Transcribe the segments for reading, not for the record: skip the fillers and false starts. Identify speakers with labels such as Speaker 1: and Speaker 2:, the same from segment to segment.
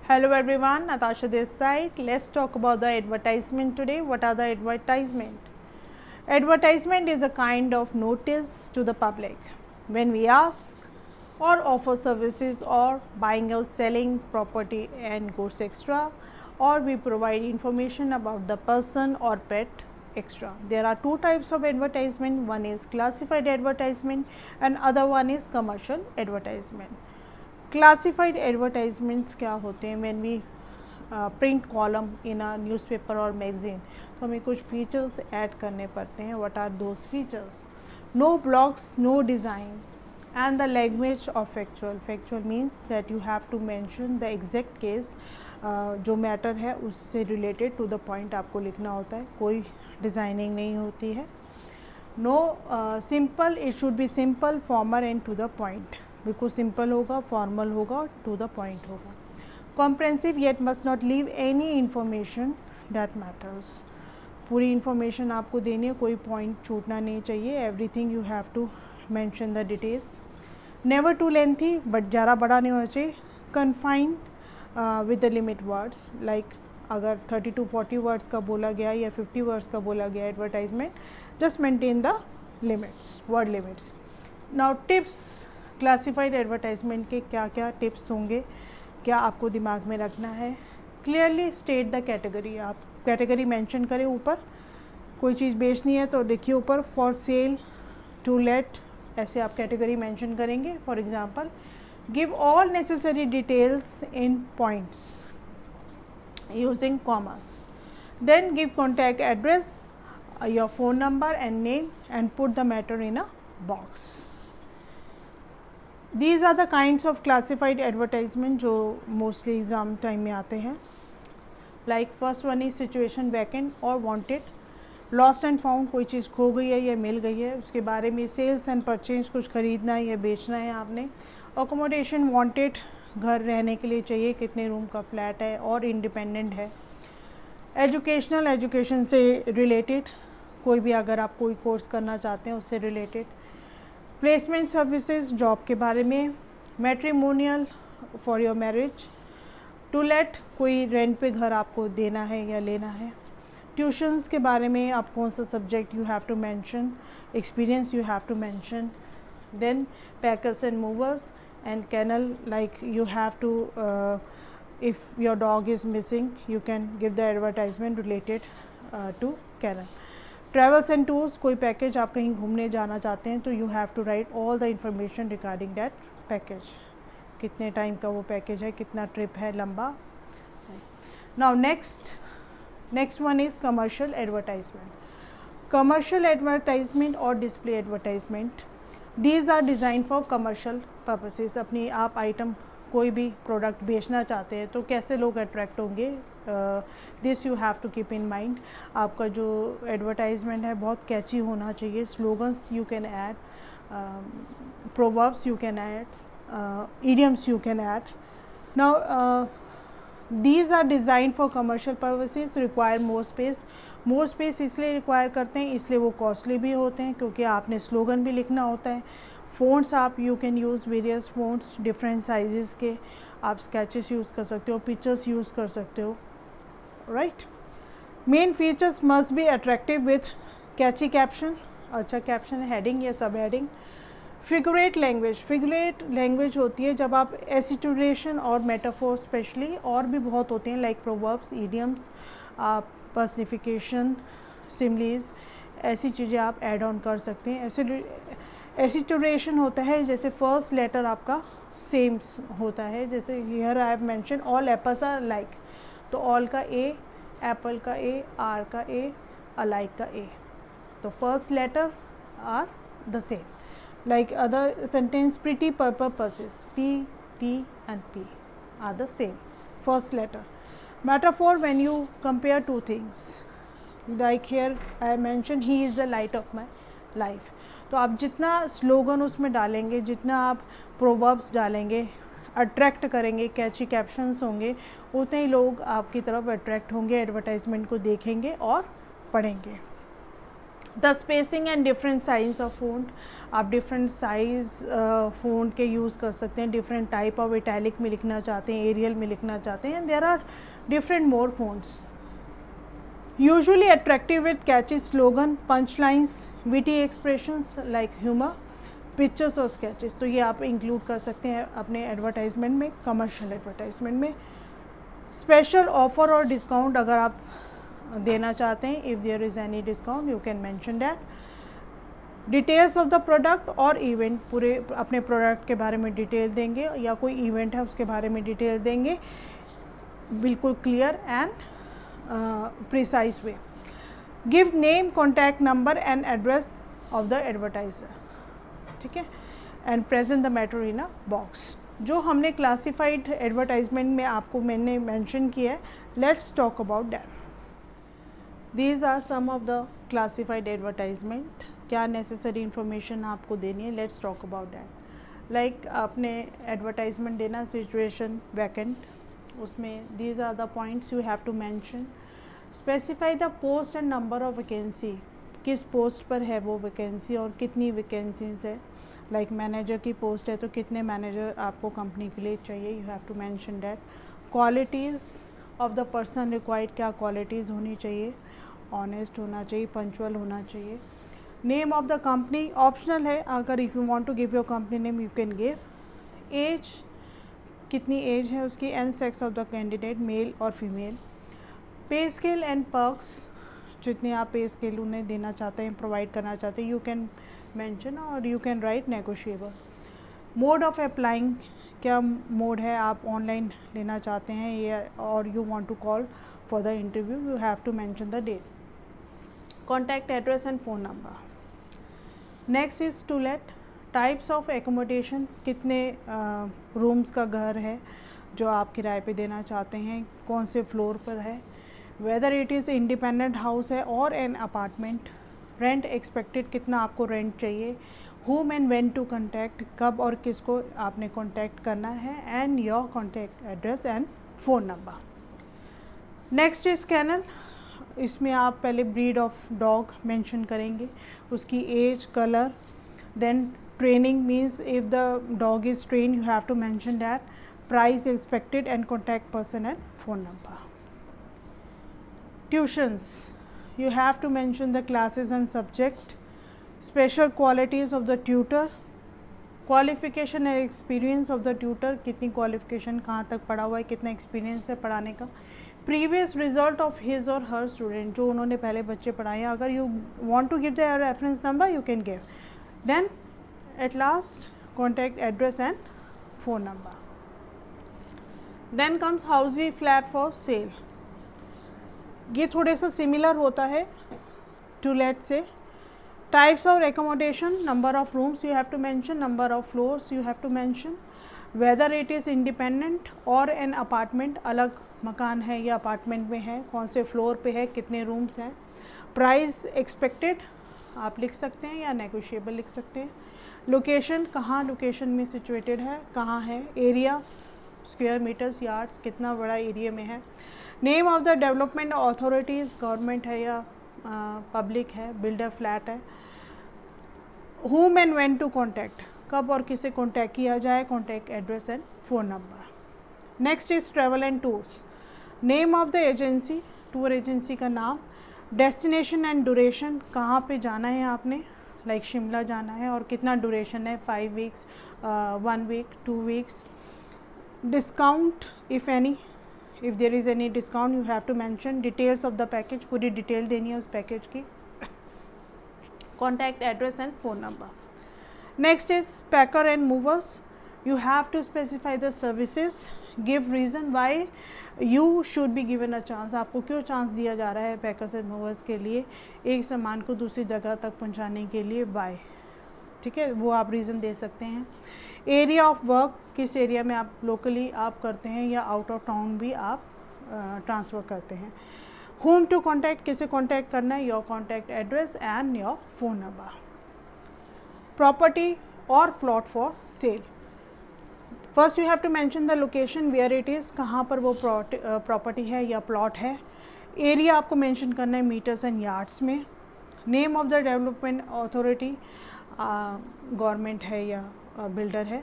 Speaker 1: Hello everyone, Natasha this side. Let's talk about the advertisement today. What are the advertisement? Advertisement is a kind of notice to the public when we ask or offer services or buying or selling property and goods extra, or we provide information about the person or pet extra. There are two types of advertisement. One is classified advertisement and other one is commercial advertisement. Classified advertisements क्या होते हैं? When we print column in a newspaper और magazine, तो हमें कुछ features add करने पड़ते हैं. What are those features? No blocks, no design and the language of factual. Factual means that you have to mention the exact case, जो matter है उससे रिलेटेड टू द पॉइंट आपको लिखना होता है. कोई डिज़ाइनिंग नहीं होती है. No simple, it should be simple, formal and to the point. बिल्कुल सिंपल होगा, फॉर्मल होगा और टू द पॉइंट होगा. Comprehensive yet must not leave any information that matters. पूरी इन्फॉर्मेशन आपको देनी है, कोई पॉइंट छूटना नहीं चाहिए. Everything you have to mention the details. Never too lengthy, but ज़्यादा बड़ा नहीं होना चाहिए. Confined with the limit words, like अगर 30 to 40 वर्ड्स का बोला गया या 50 वर्ड्स का बोला गया advertisement, just maintain the limits, word limits. Now tips. Classified advertisement के क्या क्या टिप्स होंगे, क्या आपको दिमाग में रखना है? Clearly state the category. आप कैटेगरी मेंशन करें ऊपर. कोई चीज़ बेचनी है तो देखिए ऊपर फॉर सेल, टू लेट, ऐसे आप कैटेगरी मेंशन करेंगे. For example, give all necessary details in points using commas. Then give contact address, your phone number and name and put the matter in a box. These are the kinds of classified advertisement जो mostly exam time में आते हैं. Like first one is situation vacant और wanted. Lost and found, कोई चीज़ खो गई है या मिल गई है, उसके बारे में. सेल्स एंड परचेज, कुछ ख़रीदना है या बेचना है आपने. अकोमोडेशन, वांटेड, घर रहने के लिए चाहिए, कितने रूम का फ्लैट है और इंडिपेंडेंट है. एजुकेशनल, एजुकेशन से रिलेटेड, कोई भी अगर आप कोई कोर्स करना चाहते हैं उससे रिलेटेड. प्लेसमेंट सर्विसेज, जॉब के बारे में. Matrimonial, for your marriage. To let, कोई रेंट पे घर आपको देना है या लेना है. ट्यूशन्स के बारे में, आप कौन सा subject you have to mention. Experience you have to mention. Then packers and movers and kennel, like you have to, if your dog is missing you can give the advertisement related to kennel. Travels and tours, कोई package आप कहीं घूमने जाना चाहते हैं तो you have to write all the information regarding that package. कितने time का वो पैकेज है, कितना ट्रिप है लंबा. Now next one is commercial advertisement. Commercial advertisement और display advertisement, these are design for commercial purposes. अपनी आप आइटम कोई भी प्रोडक्ट बेचना चाहते हैं तो कैसे लोग अट्रैक्ट होंगे, this you have to keep in mind. आपका जो एडवर्टाइजमेंट है बहुत कैची होना चाहिए. Slogans you can add, proverbs you can add, idioms you can add. Now these are designed for commercial purposes, require more space. more space इसलिए require करते हैं, इसलिए वो कॉस्टली भी होते हैं क्योंकि आपने स्लोगन भी लिखना होता है. फ़ॉन्ट्स आप you can use various fonts, different sizes के. आप स्केचेस यूज़ कर सकते हो, पिक्चर्स यूज़ कर सकते हो, right. Main features must be attractive with catchy caption. अच्छा कैप्शन, हेडिंग या sub heading. Figurative language. Figurative language होती है जब आप एसिटुरेशन और मेटाफोर स्पेशली, और भी बहुत होते हैं लाइक प्रोवर्ब्स, ईडियम्स, पर्सनिफिकेशन, सिमलीज, ऐसी चीज़ें आप ऐड ऑन कर सकते हैं. एसिटुरेशन होता है जैसे फर्स्ट लेटर आपका सेम होता है, जैसे here I have mention all apples are like, तो ऑल का ए, एप्पल का ए, आर का ए, अलाइक का ए, तो first letter are the same. Like other sentence, pretty purple purses, P, T and P are the same, first letter. Metaphor, when you compare two things, like here I mentioned he is the light of my life. तो आप जितना slogan उसमें डालेंगे, जितना आप proverbs डालेंगे, attract करेंगे, कैची captions होंगे, उतने ही लोग आपकी तरफ अट्रैक्ट होंगे, एडवर्टाइजमेंट को देखेंगे और पढ़ेंगे. The spacing and different size of font, आप डिफरेंट साइज़ फ़ॉन्ट के यूज़ कर सकते हैं, डिफरेंट टाइप ऑफ इटैलिक में लिखना चाहते हैं, एरियल में लिखना चाहते हैं, there are different more fonts. Usually attractive with catchy slogan, punch lines, witty expressions like humour, pictures और स्केचेस। तो ये आप इंक्लूड कर सकते हैं अपने एडवर्टाइजमेंट में, कमर्शियल एडवर्टाइजमेंट में। स्पेशल ऑफर और डिस्काउंट अगर आप देना चाहते हैं, if there is any discount you can mention that. Details of the product और इवेंट, पूरे अपने प्रोडक्ट के बारे में डिटेल देंगे या कोई इवेंट है उसके बारे में डिटेल देंगे, बिल्कुल clear and precise way. Give name, contact number and address of the advertiser, ठीक है, and present the matter in a box. जो हमने क्लासिफाइड एडवर्टाइजमेंट में आपको मैंने मेंशन किया है, let's talk about that. These are some of the classified advertisement. क्या नेसेसरी इन्फॉर्मेशन आपको देनी है, let's talk about that. Like आपने एडवर्टाइजमेंट देना, सिचुएशन वैकेंट, उसमें these are the points you have to mention. Specify the post and number of vacancy, किस post पर है वो वैकेंसी और कितनी वैकेंसीज है। लाइक मैनेजर की पोस्ट है तो कितने मैनेजर आपको कंपनी के लिए चाहिए, you have to mention that. Qualities of the person required, क्या क्वालिटीज़ होनी चाहिए, ऑनेस्ट होना चाहिए, पंचुअल होना चाहिए। Name of the company optional है, अगर if you want to give your company name you can give. Age, कितनी एज है उसकी, and sex of the candidate, male और female. Pay scale and perks, जितने आप पे स्केल उन्हें देना चाहते हैं, प्रोवाइड करना चाहते हैं, यू कैन मेंशन और you can write negotiable. Mode of applying, क्या मोड है, आप ऑनलाइन लेना चाहते हैं या और you want to call for the interview, you have to mention the date. Contact address and phone number. Next is to let, types of accommodation, कितने rooms का घर है जो आप किराए पे देना चाहते हैं, कौन से फ्लोर पर है, weather it is independent house है और एन अपार्टमेंट। रेंट एक्सपेक्टेड, कितना आपको रेंट चाहिए। whom and when to contact, कब और किसको आपने कॉन्टैक्ट करना है, and your contact address and phone number. Next is kennel, इसमें आप पहले ब्रीड ऑफ डॉग मेंशन करेंगे, उसकी age, colour, then training means if the dog is train you have to mention that. Price expected and contact person and phone number. Tuitions, you have to mention the classes and subject, special qualities of the tutor, qualification and experience of the tutor, कितनी qualification, कहाँ तक पढ़ा हुआ है, कितना experience है पढ़ाने का, previous result of his or her student, जो उन्होंने पहले बच्चे पढ़ाए हैं, अगर you want to give the reference number you can give, then at last contact address and phone number. Then comes housey flat for sale, ये थोड़े सा सिमिलर होता है टू लेट से। Types of accommodation, number of rooms you have to mention, number of floors you have to mention, whether it is independent और an apartment, अलग मकान है या अपार्टमेंट में है, कौन से फ्लोर पे है, कितने रूम्स हैं। प्राइस एक्सपेक्टेड आप लिख सकते हैं या नेगोशिएबल लिख सकते हैं। लोकेशन, कहाँ लोकेशन में सिचुएटेड है, कहाँ है। एरिया, स्क्वायर मीटर्स, यार्ड्स, कितना बड़ा एरिया में है। Name of the development authorities, government है या पब्लिक है, बिल्डर फ्लैट है। whom and when to contact, कब और किसे कॉन्टैक्ट किया जाए, contact address and phone number. Next is travel and tours, name of the agency, tour agency का नाम। डेस्टिनेशन एंड ड्यूरेशन, कहाँ पे जाना है आपने, लाइक शिमला जाना है और कितना ड्यूरेशन है, 5 weeks, 1 week, 2 weeks। Discount if any, if there is any discount you have to mention. Details of the package, पूरी डिटेल देनी है उस पैकेज की। Contact address and phone number. Next is packer and movers, you have to specify the services, give reason why you should be given a chance, आपको क्यों chance दिया जा रहा है पैकर्स एंड मूवर्स के लिए, एक सामान को दूसरी जगह तक पहुंचाने के लिए, बाय, ठीक है, वो आप रीज़न दे सकते हैं। एरिया ऑफ वर्क, किस एरिया में आप लोकली आप करते हैं या आउट ऑफ टाउन भी आप ट्रांसफ़र करते हैं। whom टू कॉन्टैक्ट, किसे कॉन्टैक्ट करना है, your contact address and your phone number. Property और plot for sale, first you have to mention the location where it is, कहाँ पर वो प्रॉपर्टी है या प्लॉट है। एरिया आपको मेंशन करना है मीटर्स एंड यार्ड्स में। Name of the development authority government है या बिल्डर है.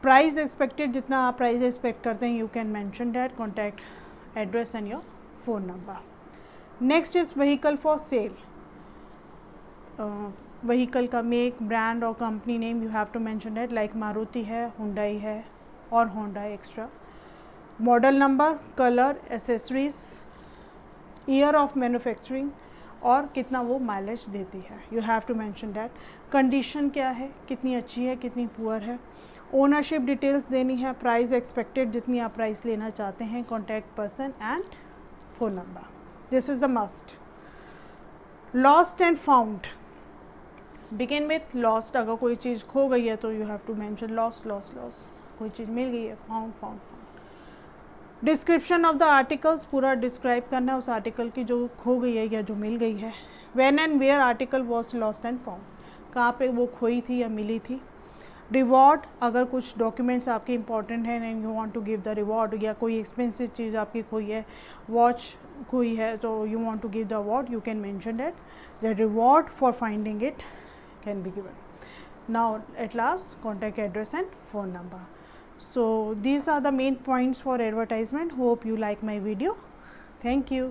Speaker 1: प्राइस एक्सपेक्टेड, जितना आप प्राइस एक्सपेक्ट करते हैं, you can mention that. Contact address and your phone number. Next is vehicle for sale. Vehicle का मेक, ब्रांड और company name you have to mention that, like Maruti है, Hyundai है और Honda extra. Model number, colour, accessories, year of manufacturing और कितना वो mileage देती है, you have to mention that. Condition क्या है, कितनी अच्छी है, कितनी पुअर है. ओनरशिप डिटेल्स देनी है. प्राइस एक्सपेक्टेड, जितनी आप प्राइस लेना चाहते हैं. Contact person and phone number. This is a must. Lost and found. Begin with lost. अगर कोई चीज़ खो गई है तो you have to mention lost, lost, lost. कोई चीज़ मिल गई है, found, found, found. Description of the articles, पूरा डिस्क्राइब करना है उस आर्टिकल की जो खो गई है या जो मिल गई है. When and where article was lost and found, कहाँ पे वो खोई थी या मिली थी. रिवॉर्ड, अगर कुछ डॉक्यूमेंट्स आपके इंपॉर्टेंट हैं and you want to give the reward, या कोई एक्सपेंसिव चीज़ आपकी खोई है, वॉच खोई है तो you want to give the award, you can mention that. The reward for finding it can be given. Now at last, contact address and phone number. So these are the main points for advertisement. Hope you like my video. Thank you.